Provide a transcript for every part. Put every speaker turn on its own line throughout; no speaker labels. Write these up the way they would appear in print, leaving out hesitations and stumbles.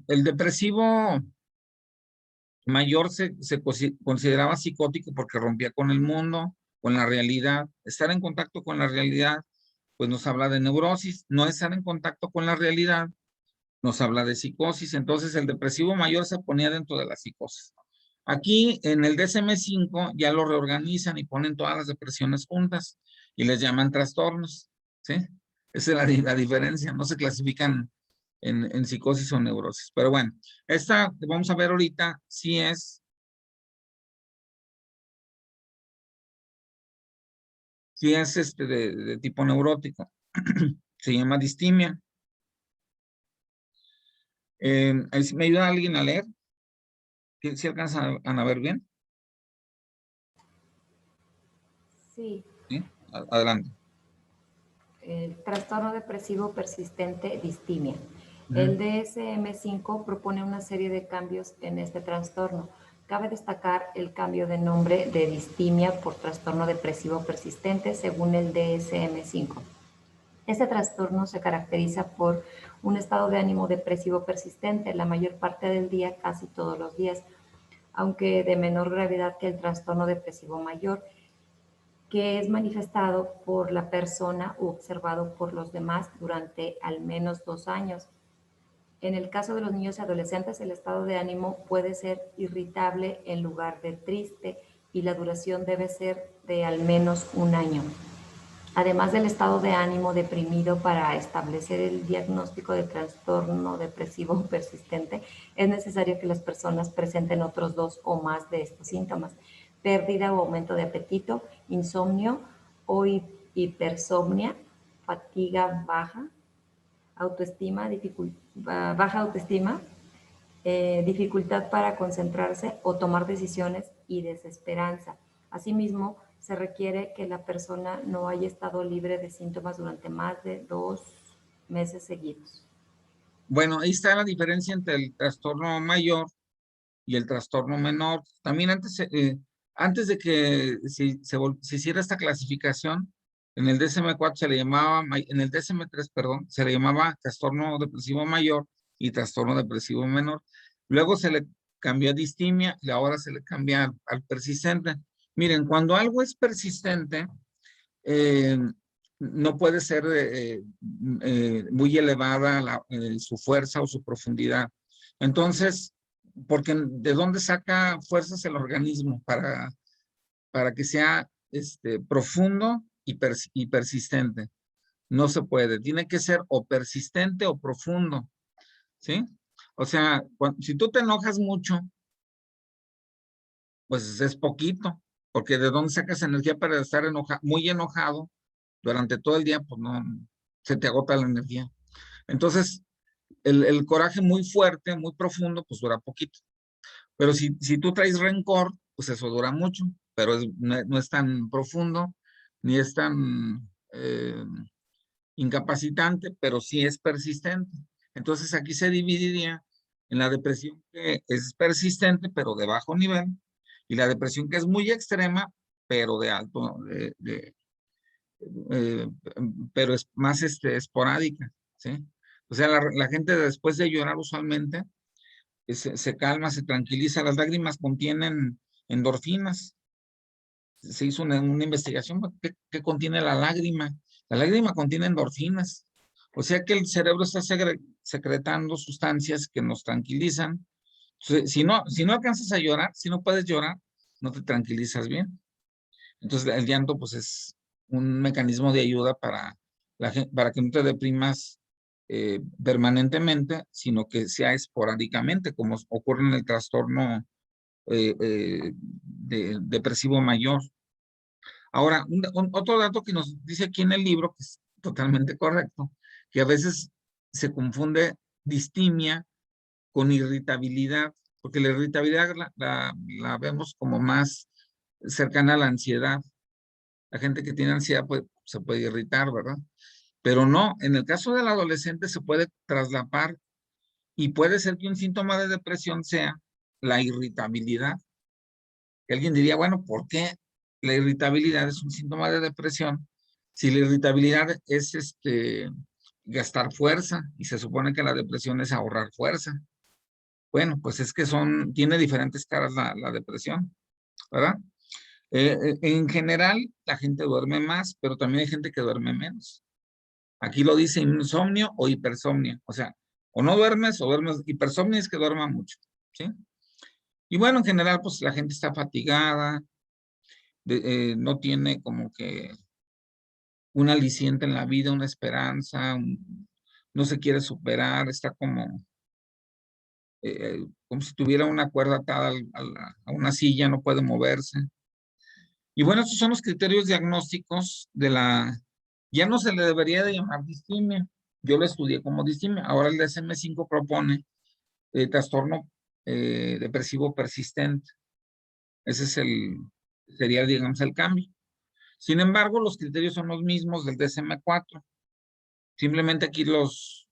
El depresivo mayor se consideraba psicótico porque rompía con el mundo, con la realidad. Estar en contacto con la realidad, pues nos habla de neurosis. No estar en contacto con la realidad, nos habla de psicosis. Entonces el depresivo mayor se ponía dentro de la psicosis. Aquí en el DSM-5 ya lo reorganizan y ponen todas las depresiones juntas y les llaman trastornos, ¿sí? Esa es la diferencia, no se clasifican en psicosis o neurosis. Pero bueno, esta que vamos a ver ahorita sí es de tipo neurótico. Se llama distimia. ¿Me ayuda alguien a leer? ¿Si alcanzan a ver bien?
Sí.
¿Sí? Adelante.
Trastorno depresivo persistente, distimia. El DSM-5 propone una serie de cambios en este trastorno. Cabe destacar el cambio de nombre de distimia por trastorno depresivo persistente según el DSM-5. Este trastorno se caracteriza por un estado de ánimo depresivo persistente la mayor parte del día, casi todos los días, aunque de menor gravedad que el trastorno depresivo mayor, que es manifestado por la persona u observado por los demás durante al menos 2 años. En el caso de los niños y adolescentes, el estado de ánimo puede ser irritable en lugar de triste y la duración debe ser de al menos 1 año. Además del estado de ánimo deprimido, para establecer el diagnóstico de trastorno depresivo persistente, es necesario que las personas presenten otros 2 o más de estos síntomas: pérdida o aumento de apetito, insomnio o hipersomnia, fatiga baja, baja autoestima, dificultad para concentrarse o tomar decisiones y desesperanza. Asimismo, se requiere que la persona no haya estado libre de síntomas durante más de 2 meses seguidos.
Bueno, ahí está la diferencia entre el trastorno mayor y el trastorno menor. También antes de que se hiciera esta clasificación, en el DSM-4 se le llamaba, en el DSM-3, perdón, se le llamaba trastorno depresivo mayor y trastorno depresivo menor. Luego se le cambió a distimia y ahora se le cambia al persistente. Miren, cuando algo es persistente, eh, no puede ser muy elevada su fuerza o su profundidad. Entonces, porque ¿de dónde saca fuerzas el organismo para que sea profundo y persistente? No se puede, tiene que ser o persistente o profundo, ¿sí? O sea, si tú te enojas mucho, pues es poquito, porque ¿de dónde sacas energía para estar muy enojado durante todo el día? Pues no, se te agota la energía. Entonces, el coraje muy fuerte, muy profundo, pues dura poquito. Pero si tú traes rencor, pues eso dura mucho, pero no es tan profundo, ni es tan incapacitante, pero sí es persistente. Entonces aquí se dividiría en la depresión que es persistente, pero de bajo nivel, y la depresión que es muy extrema, pero de alto, eh, pero es más esporádica, ¿sí? O sea, la gente después de llorar usualmente se calma, se tranquiliza. Las lágrimas contienen endorfinas. Se hizo una investigación. ¿Qué contiene la lágrima? La lágrima contiene endorfinas. O sea que el cerebro está secretando sustancias que nos tranquilizan. Entonces, si no alcanzas a llorar, si no puedes llorar, no te tranquilizas bien. Entonces el llanto pues es un mecanismo de ayuda para que no te deprimas permanentemente, sino que sea esporádicamente, como ocurre en el trastorno depresivo mayor. Ahora, otro dato que nos dice aquí en el libro, que es totalmente correcto, que a veces se confunde distimia con irritabilidad, porque la irritabilidad la vemos como más cercana a la ansiedad. La gente que tiene ansiedad pues, se puede irritar, ¿verdad? Pero no, en el caso del adolescente se puede traslapar y puede ser que un síntoma de depresión sea la irritabilidad. Y alguien diría, bueno, ¿por qué la irritabilidad es un síntoma de depresión? Si la irritabilidad es gastar fuerza, y se supone que la depresión es ahorrar fuerza. Bueno, pues es que tiene diferentes caras la depresión, ¿verdad? En general, la gente duerme más, pero también hay gente que duerme menos. Aquí lo dice insomnio o hipersomnia. O sea, o no duermes o duermes. Hipersomnia es que duerma mucho, ¿sí? Y bueno, en general, pues la gente está fatigada, no tiene como que un aliciente en la vida, una esperanza, no se quiere superar, está como si tuviera una cuerda atada a una silla, no puede moverse. Y bueno, estos son los criterios diagnósticos ya no se le debería de llamar distimia. Yo lo estudié como distimia. Ahora el DSM-5 propone trastorno depresivo persistente. Ese sería, digamos, el cambio. Sin embargo, los criterios son los mismos del DSM-4. Simplemente aquí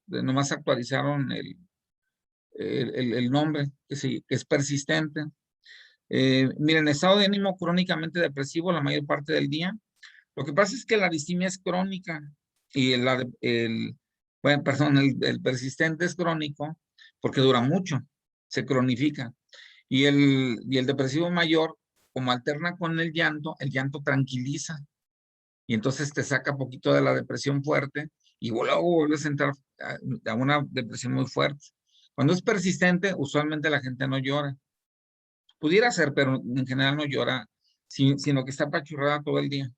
nomás actualizaron el nombre, que es persistente. Miren, estado de ánimo crónicamente depresivo la mayor parte del día. Lo que pasa es que la distimia es crónica y bueno, perdón, el persistente es crónico porque dura mucho, se cronifica. Y el depresivo mayor, como alterna con el llanto tranquiliza y entonces te saca poquito de la depresión fuerte y luego vuelves a entrar a una depresión muy fuerte. Cuando es persistente, usualmente la gente no llora. Pudiera ser, pero en general no llora, sino que está apachurrada todo el día.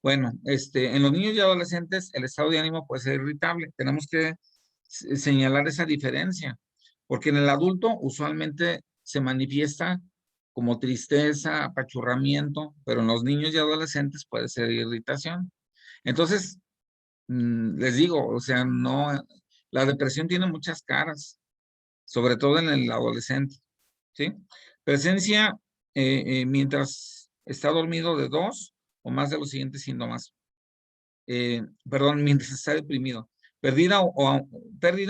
Bueno, en los niños y adolescentes el estado de ánimo puede ser irritable. Tenemos que señalar esa diferencia, porque en el adulto usualmente se manifiesta como tristeza, apachurramiento, pero en los niños y adolescentes puede ser irritación. Entonces, les digo, o sea, no, la depresión tiene muchas caras, sobre todo en el adolescente, ¿sí? Presencia mientras está dormido de 2 o más de los siguientes síntomas. Perdón, mientras está deprimido. Pérdida o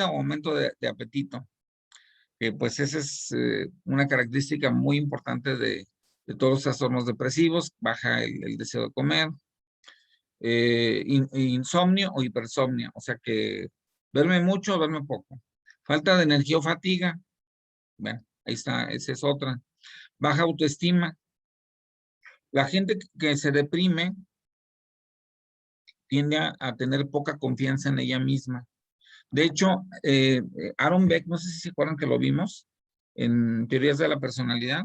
aumento de apetito. Pues esa es una característica muy importante de todos los trastornos depresivos. Baja el deseo de comer. Insomnio o hipersomnia. O sea que duerme mucho o duerme poco. Falta de energía o fatiga. Bueno, ahí está, esa es otra. Baja autoestima. La gente que se deprime tiende a tener poca confianza en ella misma. De hecho, Aaron Beck, no sé si se acuerdan que lo vimos en Teorías de la Personalidad,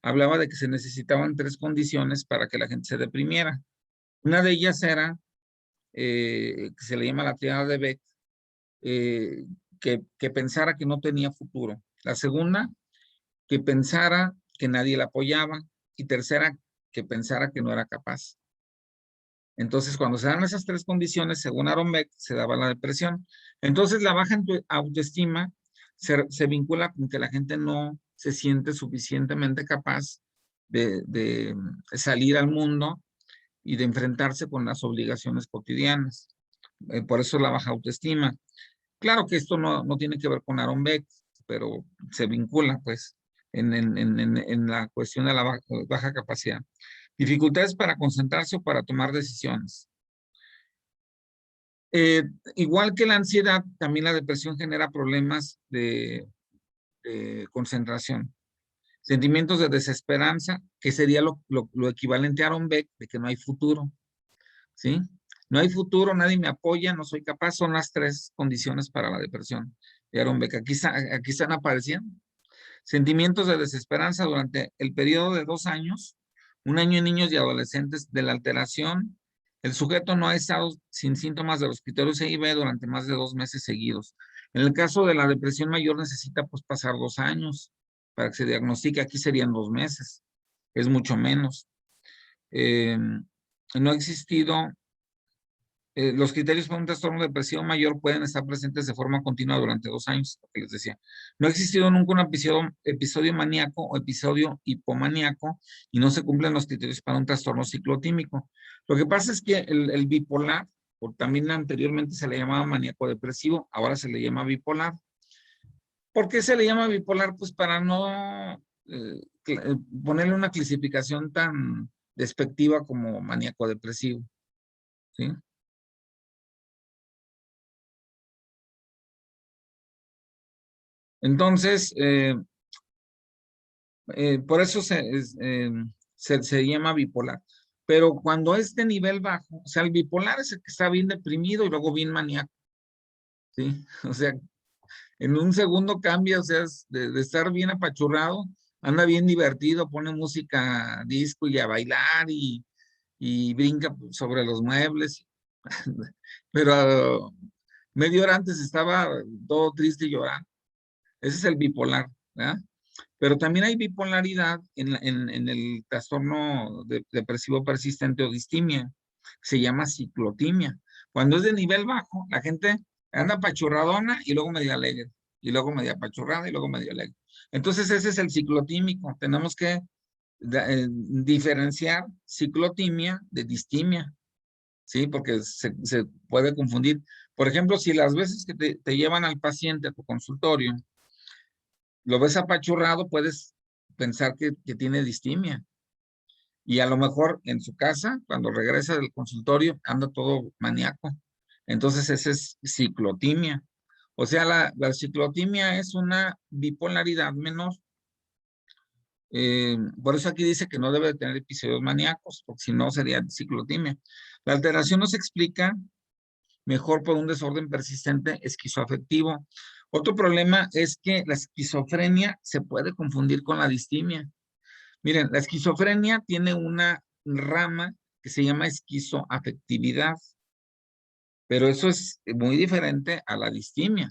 hablaba de que se necesitaban 3 condiciones para que la gente se deprimiera. Una de ellas era, que se le llama la triada de Beck, que pensara que no tenía futuro. La segunda, que pensara que nadie la apoyaba. Y tercera, que pensara que no era capaz. Entonces, cuando se dan esas 3 condiciones, según Aaron Beck, se daba la depresión. Entonces, la baja autoestima se vincula con que la gente no se siente suficientemente capaz de salir al mundo y de enfrentarse con las obligaciones cotidianas. Por eso la baja autoestima. Claro que esto no tiene que ver con Aaron Beck, pero se vincula, pues, en la cuestión de la baja capacidad. Dificultades para concentrarse o para tomar decisiones. Igual que la ansiedad, también la depresión genera problemas de concentración. Sentimientos de desesperanza, que sería lo equivalente a Aaron Beck, de que no hay futuro, ¿sí? No hay futuro, nadie me apoya, no soy capaz, son las 3 condiciones para la depresión de Aaron Beck. Aquí están apareciendo. Sentimientos de desesperanza durante el periodo de 2 años, 1 año en niños y adolescentes de la alteración. El sujeto no ha estado sin síntomas de los criterios EIB durante más de 2 meses seguidos. En el caso de la depresión mayor necesita pues pasar 2 años para que se diagnostique. Aquí serían 2 meses. Es mucho menos. No ha existido los criterios para un trastorno depresivo mayor pueden estar presentes de forma continua durante 2 años, lo que les decía. No ha existido nunca un episodio maníaco o episodio hipomaníaco y no se cumplen los criterios para un trastorno ciclotímico. Lo que pasa es que el bipolar, o también anteriormente se le llamaba maníaco depresivo, ahora se le llama bipolar. ¿Por qué se le llama bipolar? Pues para no ponerle una clasificación tan despectiva como maníaco depresivo, ¿sí? Entonces, por eso se llama bipolar. Pero cuando es de nivel bajo, o sea, el bipolar es el que está bien deprimido y luego bien maníaco, ¿sí? O sea, en un segundo cambia, o sea, de estar bien apachurrado, anda bien divertido, pone música disco y a bailar y brinca sobre los muebles. Pero media hora antes estaba todo triste y llorando. Ese es el bipolar, ¿verdad? Pero también hay bipolaridad en el trastorno depresivo persistente o distimia. Se llama ciclotimia. Cuando es de nivel bajo, la gente anda apachurradona y luego medio alegre, y luego medio apachurrada y luego medio alegre. Entonces ese es el ciclotímico. Tenemos que diferenciar ciclotimia de distimia, ¿sí? Porque se puede confundir. Por ejemplo, si las veces que te llevan al paciente a tu consultorio, lo ves apachurrado, puedes pensar que tiene distimia. Y a lo mejor en su casa, cuando regresa del consultorio, anda todo maníaco. Entonces, esa es ciclotimia. O sea, la ciclotimia es una bipolaridad menor. Por eso aquí dice que no debe de tener episodios maníacos, porque si no sería ciclotimia. La alteración no se explica mejor por un desorden persistente esquizoafectivo. Otro problema es que la esquizofrenia se puede confundir con la distimia. Miren, la esquizofrenia tiene una rama que se llama esquizoafectividad, pero eso es muy diferente a la distimia,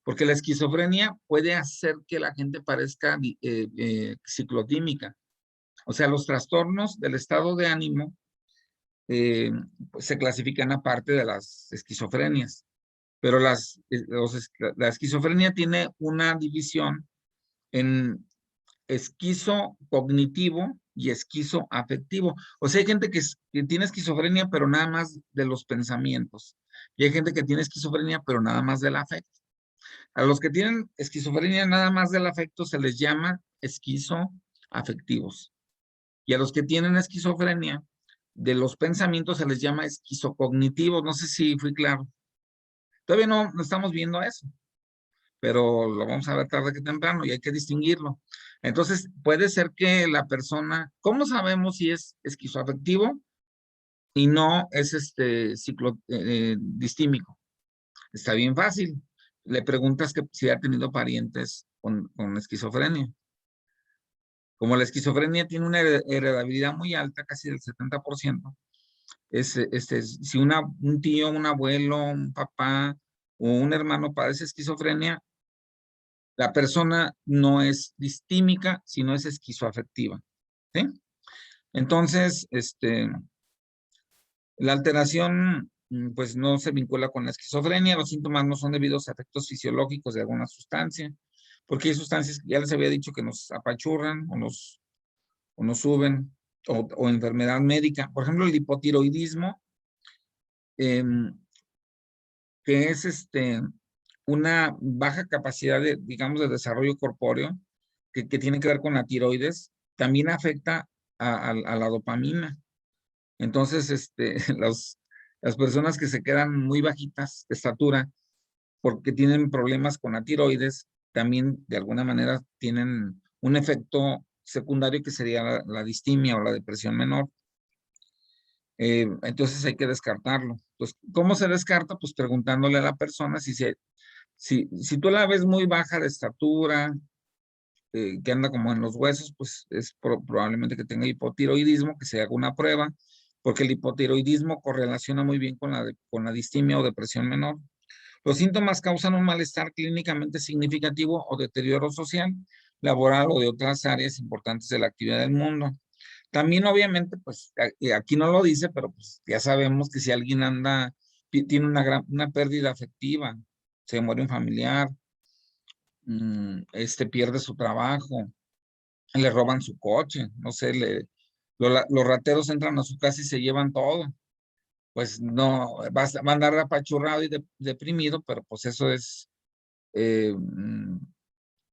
porque la esquizofrenia puede hacer que la gente parezca ciclotímica. O sea, los trastornos del estado de ánimo pues se clasifican aparte de las esquizofrenias, pero la esquizofrenia tiene una división en esquizo cognitivo y esquizo afectivo. O sea, hay gente que tiene esquizofrenia, pero nada más de los pensamientos. Y hay gente que tiene esquizofrenia, pero nada más del afecto. A los que tienen esquizofrenia nada más del afecto se les llama esquizoafectivos. Y a los que tienen esquizofrenia de los pensamientos se les llama esquizocognitivos. No sé si fui claro. Todavía no estamos viendo eso, pero lo vamos a ver tarde que temprano y hay que distinguirlo. Entonces, puede ser que la persona, ¿cómo sabemos si es esquizoafectivo y no es distímico? Está bien fácil. Le preguntas que si ha tenido parientes con esquizofrenia. Como la esquizofrenia tiene una heredabilidad muy alta, casi del 70%, si un tío, un abuelo, un papá o un hermano padece esquizofrenia, la persona no es distímica, sino es esquizoafectiva, ¿sí? Entonces, la alteración, pues no se vincula con la esquizofrenia, los síntomas no son debidos a efectos fisiológicos de alguna sustancia, porque hay sustancias que ya les había dicho que nos apachurran o nos suben, o enfermedad médica. Por ejemplo, el hipotiroidismo, que es una baja capacidad de, digamos, de desarrollo corpóreo, que tiene que ver con la tiroides, también afecta a la dopamina. Entonces, las personas que se quedan muy bajitas de estatura porque tienen problemas con la tiroides, también de alguna manera tienen un efecto secundario que sería la distimia o la depresión menor. Entonces hay que descartarlo. Entonces, ¿cómo se descarta? Pues preguntándole a la persona si tú la ves muy baja de estatura, que anda como en los huesos, pues es probablemente que tenga hipotiroidismo, que se haga una prueba, porque el hipotiroidismo correlaciona muy bien con la distimia o depresión menor. Los síntomas causan un malestar clínicamente significativo o deterioro social, laboral o de otras áreas importantes de la actividad del mundo. También, obviamente, pues aquí no lo dice, pero pues ya sabemos que si alguien tiene una pérdida afectiva, se muere un familiar, pierde su trabajo, le roban su coche, no sé, los rateros entran a su casa y se llevan todo. Pues no, va a andar apachurrado y deprimido, pero pues eso es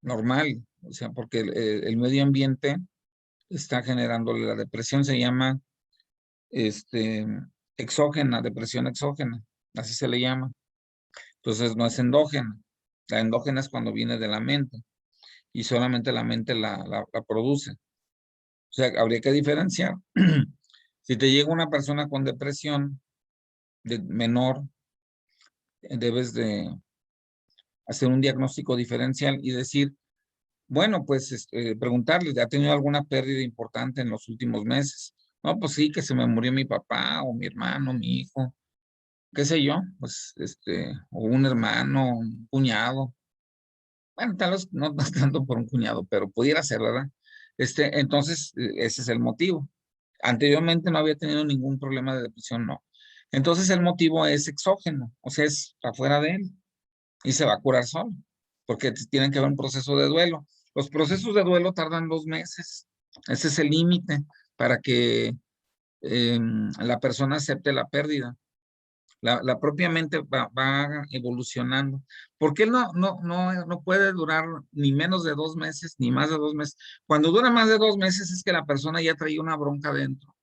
normal, o sea, porque el medio ambiente está generándole la depresión, se llama exógena, depresión exógena, así se le llama. Entonces no es endógena. La endógena es cuando viene de la mente y solamente la mente la produce. O sea, habría que diferenciar. Si te llega una persona con depresión menor, debes de hacer un diagnóstico diferencial y decir, bueno, pues preguntarle, ¿ha tenido alguna pérdida importante en los últimos meses? No, pues sí, que se me murió mi papá o mi hermano, mi hijo, qué sé yo, pues o un hermano, un cuñado. Bueno, tal vez no, no tanto por un cuñado, pero pudiera ser, ¿verdad? Entonces, ese es el motivo. Anteriormente no había tenido ningún problema de depresión, no. Entonces el motivo es exógeno, o sea, es afuera de él y se va a curar solo, porque tienen que haber un proceso de duelo. Los procesos de duelo tardan 2 meses. Ese es el límite para que la persona acepte la pérdida. La propia mente va evolucionando. ¿Por qué no puede durar ni menos de 2 meses, ni más de 2 meses? Cuando dura más de 2 meses es que la persona ya trae una bronca dentro.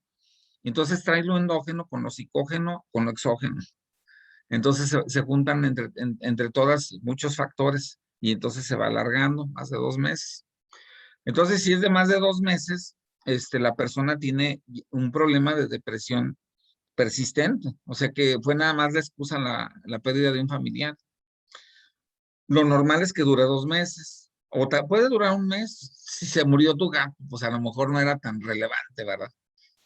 Entonces trae lo endógeno con lo psicógeno, con lo exógeno. Entonces se juntan entre todas muchos factores y entonces se va alargando más de 2 meses. Entonces, si es de más de 2 meses, la persona tiene un problema de depresión persistente, o sea que fue nada más la excusa la pérdida de un familiar. Lo normal es que dure 2 meses, o puede durar un mes. Si se murió tu gato, pues a lo mejor no era tan relevante, ¿verdad?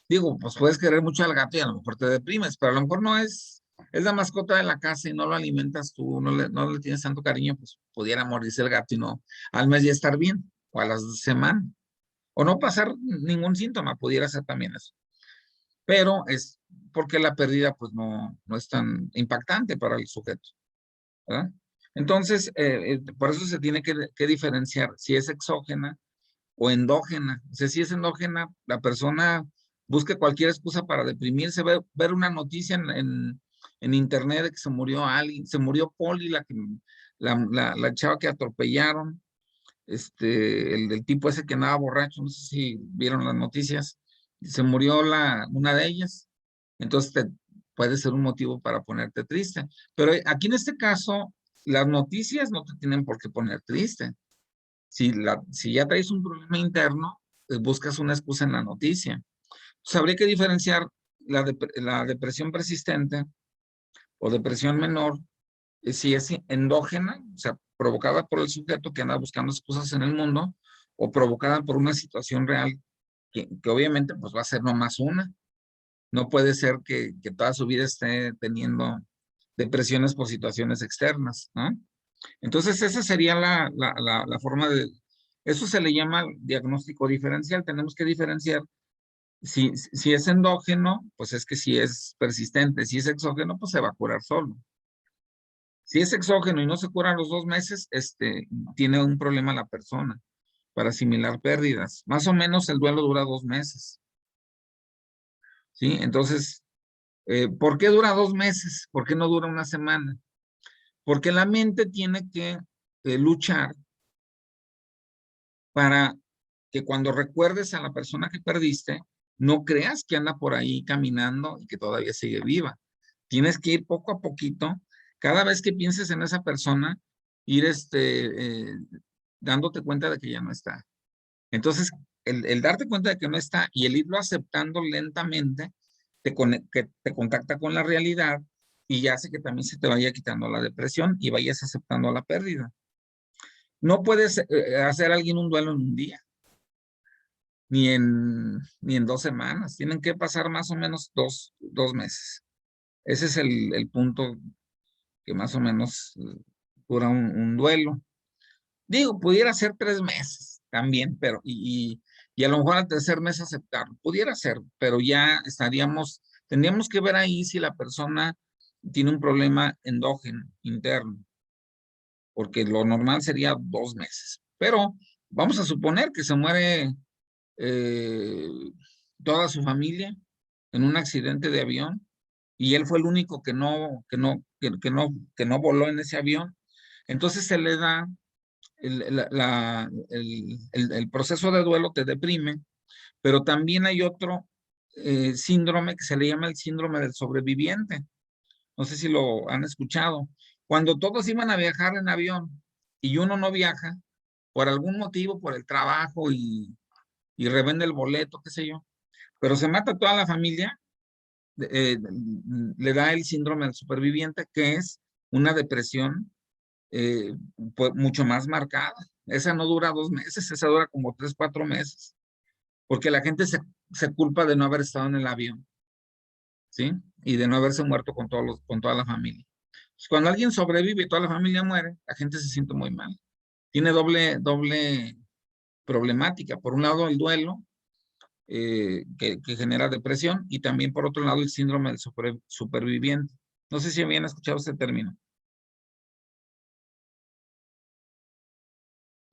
Digo, pues puedes querer mucho al gato y a lo mejor te deprimes, pero a lo mejor no es la mascota de la casa y no lo alimentas tú, no le tienes tanto cariño, pues pudiera morirse el gato y no, al mes ya estar bien, o a las semanas, o no pasar ningún síntoma, pudiera ser también eso. Pero es porque la pérdida pues no es tan impactante para el sujeto, ¿verdad? Entonces, por eso se tiene que diferenciar si es exógena o endógena. O sea, si es endógena, la persona busca cualquier excusa para deprimirse, ver una noticia en internet de que se murió alguien, se murió Poli, la chava que atropellaron, el tipo ese que andaba borracho, no sé si vieron las noticias, se murió una de ellas, entonces puede ser un motivo para ponerte triste. Pero aquí en este caso, las noticias no te tienen por qué poner triste. Si ya traes un problema interno, buscas una excusa en la noticia. Entonces, habría que diferenciar la depresión persistente o depresión menor, si es endógena, o sea, provocada por el sujeto que anda buscando excusas en el mundo, o provocada por una situación real que obviamente pues va a ser nomás una. No puede ser que toda su vida esté teniendo depresiones por situaciones externas, ¿no? Entonces, esa sería la forma de... Eso se le llama diagnóstico diferencial. Tenemos que diferenciar si es endógeno, pues es que si es persistente. Si es exógeno, pues se va a curar solo. Si es exógeno y no se cura a los 2 meses, tiene un problema la persona para asimilar pérdidas. Más o menos el duelo dura 2 meses, ¿sí? Entonces, ¿por qué dura 2 meses? ¿Por qué no dura una semana? Porque la mente tiene que luchar para que cuando recuerdes a la persona que perdiste, no creas que anda por ahí caminando y que todavía sigue viva. Tienes que ir poco a poquito, cada vez que pienses en esa persona, ir dándote cuenta de que ya no está. Entonces, el darte cuenta de que no está y el irlo aceptando lentamente, que te contacta con la realidad y hace que también se te vaya quitando la depresión y vayas aceptando la pérdida. No puedes hacer a alguien un duelo en un día, ni en 2 semanas. Tienen que pasar más o menos dos meses. Ese es el punto que más o menos dura un duelo. Digo, pudiera ser 3 meses también, pero y a lo mejor al tercer mes aceptarlo. Pudiera ser, pero ya tendríamos que ver ahí si la persona tiene un problema endógeno, interno, porque lo normal sería 2 meses. Pero vamos a suponer que se muere eh, toda su familia en un accidente de avión y él fue el único que no voló en ese avión. Entonces se le da el proceso de duelo, te deprime, pero también hay otro síndrome que se le llama el síndrome del sobreviviente. No sé si lo han escuchado. Cuando todos iban a viajar en avión y uno no viaja por algún motivo, por el trabajo y revende el boleto, qué sé yo, pero se mata toda la familia, le da el síndrome del superviviente, que es una depresión pues, mucho más marcada. Esa no dura 2 meses, esa dura como 3, 4 meses, porque la gente se culpa de no haber estado en el avión, ¿sí? Y de no haberse muerto con toda la familia. Pues cuando alguien sobrevive y toda la familia muere, la gente se siente muy mal. Tiene doble problemática. Por un lado, el duelo, que genera depresión, y también por otro lado, el síndrome del superviviente. No sé si habían escuchado este término.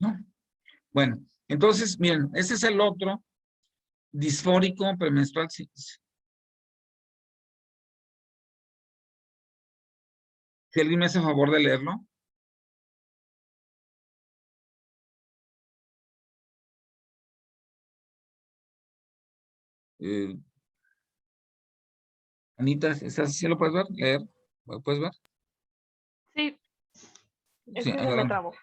¿No? Bueno, entonces, miren, ese es el otro disfórico premenstrual. Si alguien me hace favor de leerlo. Eh, Anita, ¿sí lo puedes ver? ¿Leer? ¿Lo puedes ver?
Sí, es
Sí,
que se me
adelante.
trabó.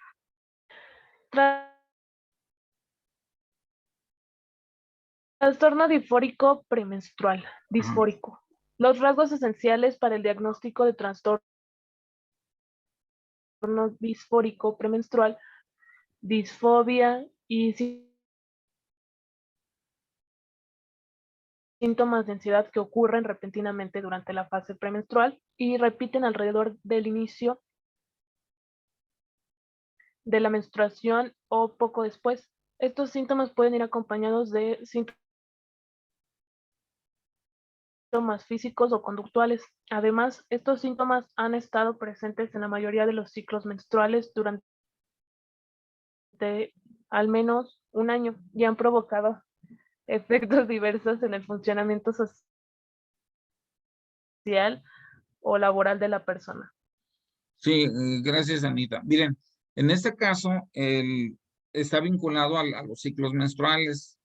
Trastorno disfórico premenstrual. Disfórico. Los rasgos esenciales para el diagnóstico de trastorno disfórico premenstrual, disfobia y síntomas de ansiedad que ocurren repentinamente durante la fase premenstrual y repiten alrededor del inicio de la menstruación o poco después. Estos síntomas pueden ir acompañados de síntomas físicos o conductuales. Además, estos síntomas han estado presentes en la mayoría de los ciclos menstruales durante al menos un año y han provocado efectos diversos en el funcionamiento social o laboral de la persona.
Sí, gracias, Anita. Miren, en este caso, está vinculado a los ciclos menstruales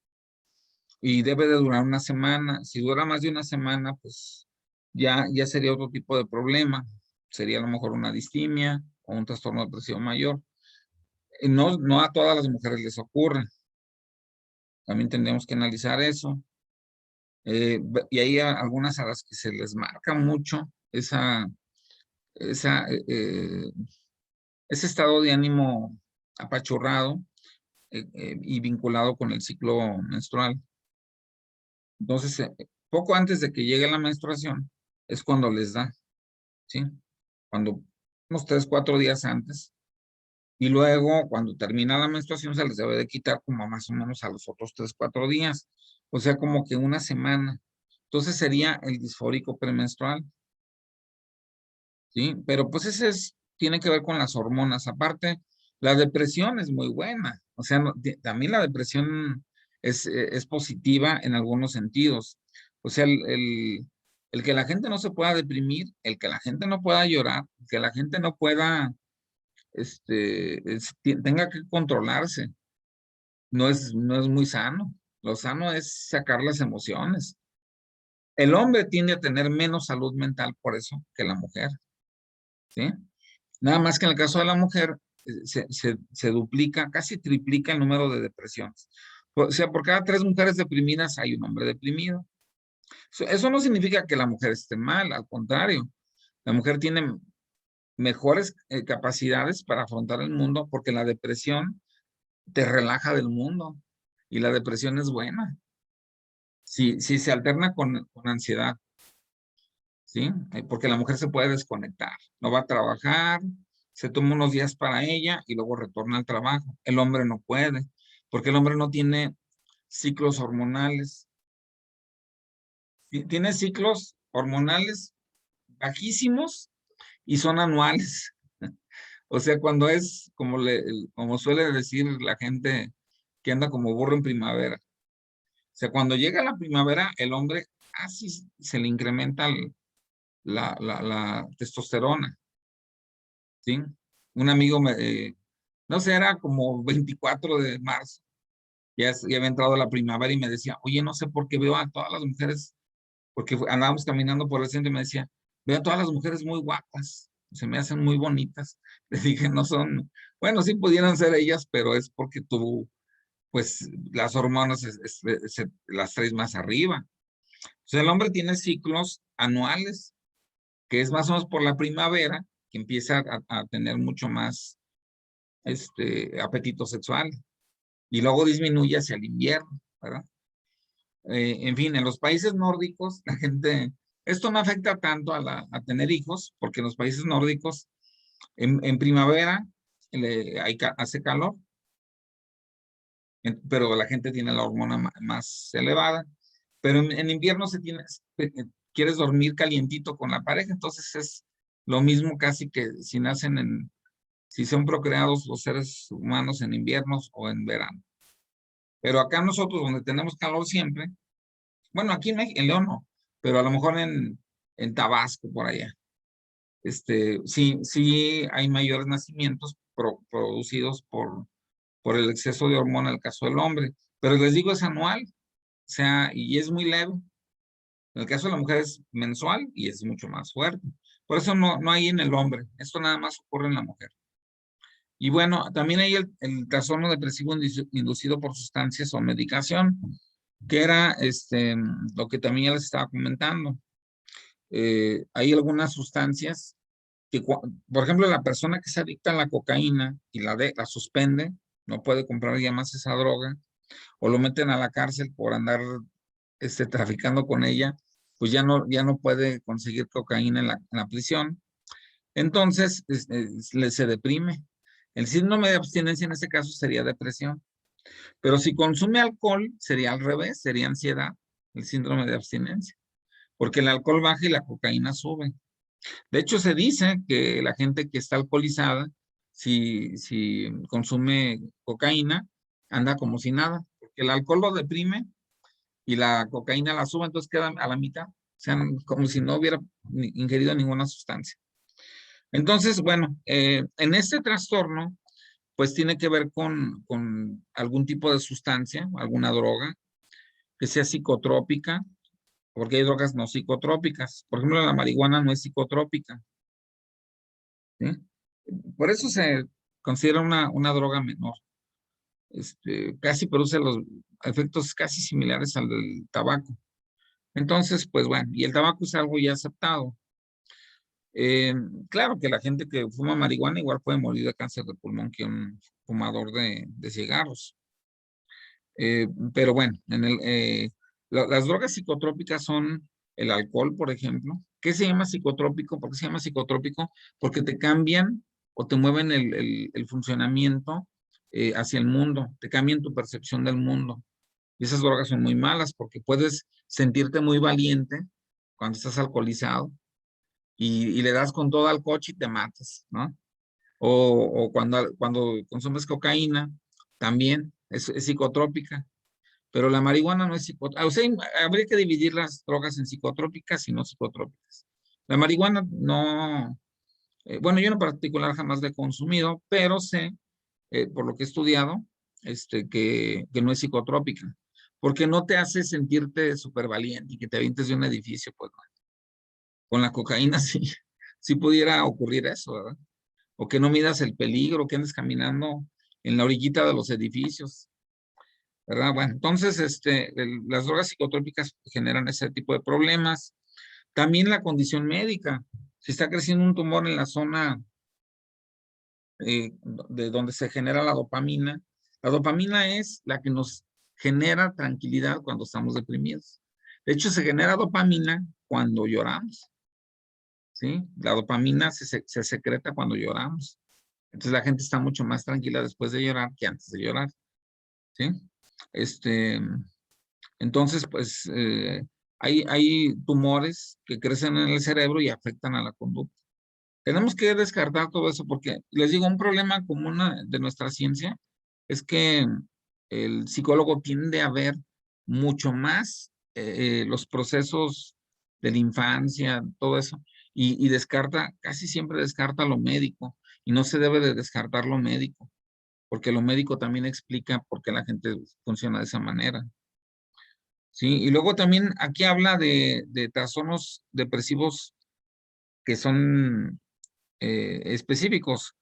y debe de durar una semana. Si dura más de una semana, pues ya sería otro tipo de problema. Sería a lo mejor una distimia o un trastorno depresivo mayor. No a todas las mujeres les ocurre. También tendríamos que analizar eso. Y hay algunas a las que se les marca mucho esa, ese estado de ánimo apachurrado, y vinculado con el ciclo menstrual. Entonces, poco antes de que llegue la menstruación es cuando les da, ¿sí? Cuando unos 3, 4 días antes. Y luego, cuando termina la menstruación, se les debe de quitar como más o menos a los otros 3, 4 días. O sea, como que una semana. Entonces sería el disfórico premenstrual, ¿sí? Pero pues tiene que ver con las hormonas. Aparte, la depresión es muy buena. O sea, también la depresión es positiva en algunos sentidos. O sea, el que la gente no se pueda deprimir, el que la gente no pueda llorar, el que la gente no pueda, tenga que controlarse, no es muy sano. Lo sano es sacar las emociones. El hombre tiende a tener menos salud mental por eso que la mujer, ¿sí? Nada más que en el caso de la mujer, se duplica, casi triplica el número de depresiones. O sea, por cada 3 mujeres deprimidas hay un hombre deprimido. Eso no significa que la mujer esté mal, al contrario. La mujer tiene mejores capacidades para afrontar el mundo porque la depresión te relaja del mundo y la depresión es buena. Si se alterna con ansiedad, ¿sí? Porque la mujer se puede desconectar, no va a trabajar, se toma unos días para ella y luego retorna al trabajo. El hombre no puede, porque el hombre no tiene ciclos hormonales. Tiene ciclos hormonales bajísimos y son anuales. O sea, cuando es, como suele decir la gente que anda como burro en primavera. O sea, cuando llega la primavera, el hombre así se le incrementa la testosterona. ¿Sí? Un amigo no sé, era como 24 de marzo, ya había entrado la primavera y me decía, oye, no sé por qué veo a todas las mujeres, porque andábamos caminando por el centro y me decía, veo a todas las mujeres muy guapas, se me hacen muy bonitas. Le dije, Bueno, sí pudieran ser ellas, pero es porque tú, pues, las hormonas las traes más arriba. O sea, el hombre tiene ciclos anuales, que es más o menos por la primavera, que empieza a tener mucho más apetito sexual, y luego disminuye hacia el invierno, ¿verdad? En fin, en los países nórdicos, la gente, esto no afecta tanto a tener hijos, porque en los países nórdicos, en primavera, hace calor, pero la gente tiene la hormona más elevada, pero en invierno quieres dormir calientito con la pareja, entonces es lo mismo casi que si son procreados los seres humanos en inviernos o en verano. Pero acá nosotros, donde tenemos calor siempre, bueno, aquí en León no, pero a lo mejor en Tabasco, por allá, sí hay mayores nacimientos producidos por el exceso de hormona en el caso del hombre, pero les digo, es anual, o sea, y es muy leve. En el caso de la mujer es mensual y es mucho más fuerte. Por eso no hay en el hombre, esto nada más ocurre en la mujer. Y bueno, también hay el trastorno depresivo inducido por sustancias o medicación, que era lo que también ya les estaba comentando. Hay algunas sustancias que, por ejemplo, la persona que se adicta a la cocaína y la suspende, no puede comprar ya más esa droga, o lo meten a la cárcel por andar traficando con ella, pues ya no puede conseguir cocaína en la prisión. Entonces, se deprime. El síndrome de abstinencia en este caso sería depresión. Pero si consume alcohol, sería al revés, sería ansiedad, el síndrome de abstinencia. Porque el alcohol baja y la cocaína sube. De hecho, se dice que la gente que está alcoholizada, si consume cocaína, anda como si nada. Porque el alcohol lo deprime y la cocaína la sube, entonces queda a la mitad. O sea, como si no hubiera ingerido ninguna sustancia. Entonces, bueno, en este trastorno, pues tiene que ver con algún tipo de sustancia, alguna droga, que sea psicotrópica, porque hay drogas no psicotrópicas. Por ejemplo, la marihuana no es psicotrópica, ¿sí? Por eso se considera una droga menor. Casi produce los efectos casi similares al del tabaco. Entonces, pues bueno, y el tabaco es algo ya aceptado. Claro que la gente que fuma marihuana igual puede morir de cáncer de pulmón que un fumador de cigarros. Pero bueno, las drogas psicotrópicas son el alcohol, por ejemplo. ¿Qué se llama psicotrópico? ¿Por qué se llama psicotrópico? Porque te cambian o te mueven el funcionamiento hacia el mundo, te cambian tu percepción del mundo. Y esas drogas son muy malas porque puedes sentirte muy valiente cuando estás alcoholizado y le das con todo al coche y te matas, ¿no? O cuando consumes cocaína, también es psicotrópica, pero la marihuana no es psicotrópica. O sea, habría que dividir las drogas en psicotrópicas y no psicotrópicas. La marihuana no, bueno, yo en particular jamás la he consumido, pero sé, por lo que he estudiado, que no es psicotrópica, porque no te hace sentirte súper valiente y que te avientes de un edificio, pues no. Con la cocaína sí pudiera ocurrir eso, ¿verdad? O que no midas el peligro, que andes caminando en la orillita de los edificios, ¿verdad? Bueno, entonces, las drogas psicotrópicas generan ese tipo de problemas. También la condición médica. Si está creciendo un tumor en la zona de donde se genera la dopamina es la que nos genera tranquilidad cuando estamos deprimidos. De hecho, se genera dopamina cuando lloramos, ¿sí? La dopamina se secreta cuando lloramos. Entonces la gente está mucho más tranquila después de llorar que antes de llorar, ¿sí? Entonces, pues, hay tumores que crecen en el cerebro y afectan a la conducta. Tenemos que descartar todo eso porque, les digo, un problema común de nuestra ciencia es que el psicólogo tiende a ver mucho más los procesos de la infancia, todo eso, y casi siempre descarta lo médico, y no se debe de descartar lo médico, porque lo médico también explica por qué la gente funciona de esa manera. Sí, y luego también aquí habla de trastornos depresivos que son específicos.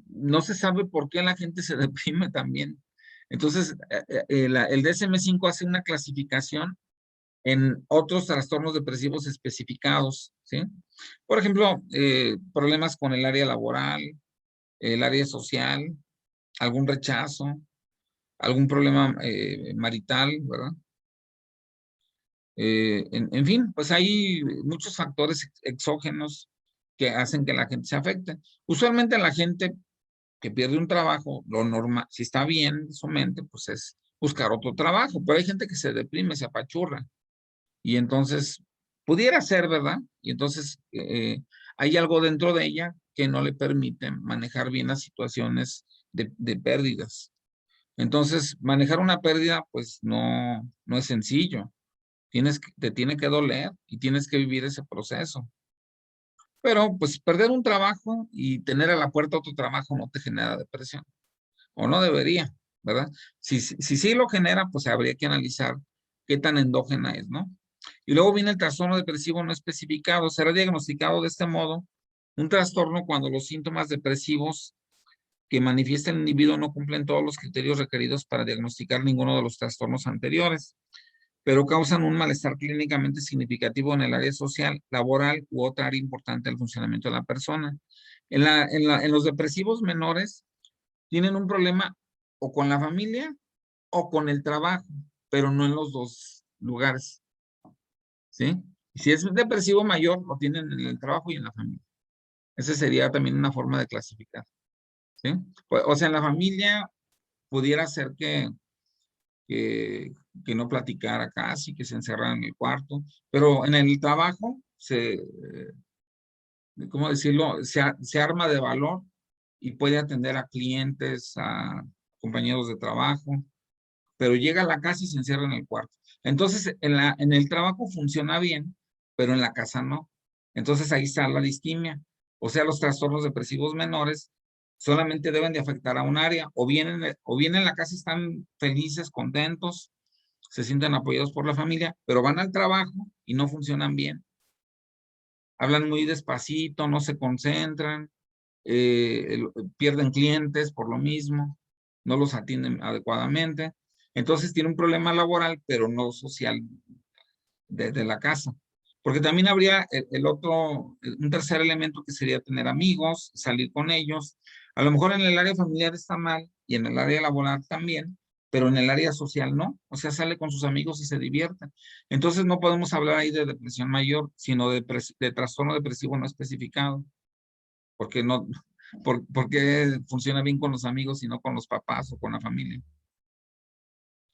no se sabe por qué la gente se deprime también. Entonces, el DSM-5 hace una clasificación en otros trastornos depresivos especificados, ¿sí? Por ejemplo, problemas con el área laboral, el área social, algún rechazo, algún problema marital, ¿verdad? En fin, pues hay muchos factores exógenos que hacen que la gente se afecte. Usualmente la gente que pierde un trabajo, lo normal, si está bien en su mente, pues es buscar otro trabajo, pero hay gente que se deprime, se apachurra, y entonces pudiera ser, ¿verdad? Y entonces hay algo dentro de ella que no le permite manejar bien las situaciones de pérdidas. Entonces, manejar una pérdida, pues no es sencillo. Te tiene que doler y tienes que vivir ese proceso. Pero, pues, perder un trabajo y tener a la puerta otro trabajo no te genera depresión. O no debería, ¿verdad? Si sí lo genera, pues habría que analizar qué tan endógena es, ¿no? Y luego viene el trastorno depresivo no especificado. Será diagnosticado de este modo un trastorno cuando los síntomas depresivos que manifiesta el individuo no cumplen todos los criterios requeridos para diagnosticar ninguno de los trastornos anteriores, pero causan un malestar clínicamente significativo en el área social, laboral u otra área importante del funcionamiento de la persona. En los depresivos menores tienen un problema o con la familia o con el trabajo, pero no en los dos lugares, ¿sí? Y si es depresivo mayor, lo tienen en el trabajo y en la familia. Esa sería también una forma de clasificar, ¿sí? O sea, en la familia pudiera ser que, que no platicara casi, que se encerrara en el cuarto, pero en el trabajo ¿cómo decirlo? Se arma de valor y puede atender a clientes, a compañeros de trabajo, pero llega a la casa y se encierra en el cuarto. Entonces, en el trabajo funciona bien, pero en la casa no. Entonces, ahí está la distimia. O sea, los trastornos depresivos menores solamente deben de afectar a un área, o bien en la casa están felices, contentos, se sienten apoyados por la familia, pero van al trabajo y no funcionan bien. Hablan muy despacito, no se concentran, pierden clientes por lo mismo, no los atienden adecuadamente. Entonces tiene un problema laboral, pero no social desde la casa. Porque también habría un tercer elemento que sería tener amigos, salir con ellos. A lo mejor en el área familiar está mal y en el área laboral también, pero en el área social no. O sea, sale con sus amigos y se divierte. Entonces no podemos hablar ahí de depresión mayor, sino de trastorno depresivo no especificado. Porque no, porque funciona bien con los amigos y no con los papás o con la familia.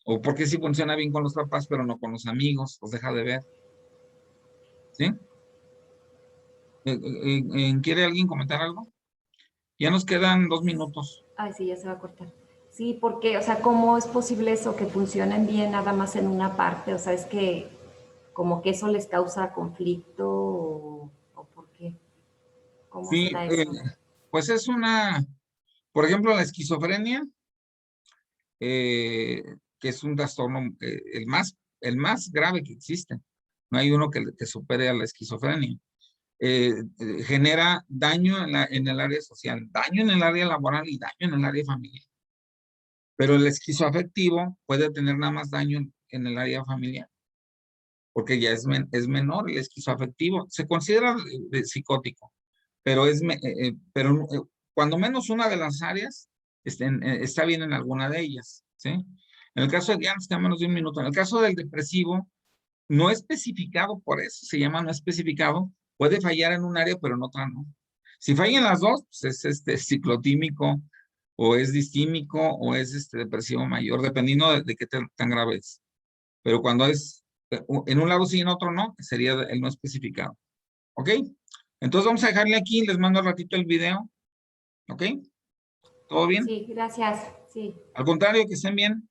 O porque sí funciona bien con los papás, pero no con los amigos, los deja de ver. ¿Sí? ¿Quiere alguien comentar algo? Ya nos quedan 2 minutos.
Ay, sí, ya se va a cortar. Sí, porque, o sea, ¿cómo es posible eso, que funcionen bien nada más en una parte? O sea, es que como que eso les causa conflicto o ¿por qué? ¿Cómo
Sí,
será eso?
pues por ejemplo, la esquizofrenia, que es un trastorno, el más grave que existe. No hay uno que supere a la esquizofrenia. Genera daño en el área social, daño en el área laboral y daño en el área familiar. Pero el esquizoafectivo puede tener nada más daño en el área familiar, porque ya es menor el esquizoafectivo. Se considera psicótico, pero cuando menos una de las áreas está bien en alguna de ellas, ¿sí? En el caso de ya nos queda menos de 1 minuto. En el caso del depresivo, no especificado, por eso se llama no especificado, puede fallar en un área, pero en otra no. Si fallan las dos, pues es ciclotímico, o es distímico, o es depresivo mayor, dependiendo de qué tan grave es. Pero cuando es en un lado sí y en otro no, sería el no especificado. ¿Ok? Entonces vamos a dejarle aquí, les mando al ratito el video. ¿Ok? ¿Todo bien?
Sí, gracias. Sí.
Al contrario, que estén bien.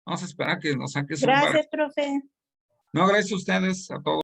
Vamos a esperar que nos saque su...
Gracias, profe.
No, gracias a ustedes, a todos.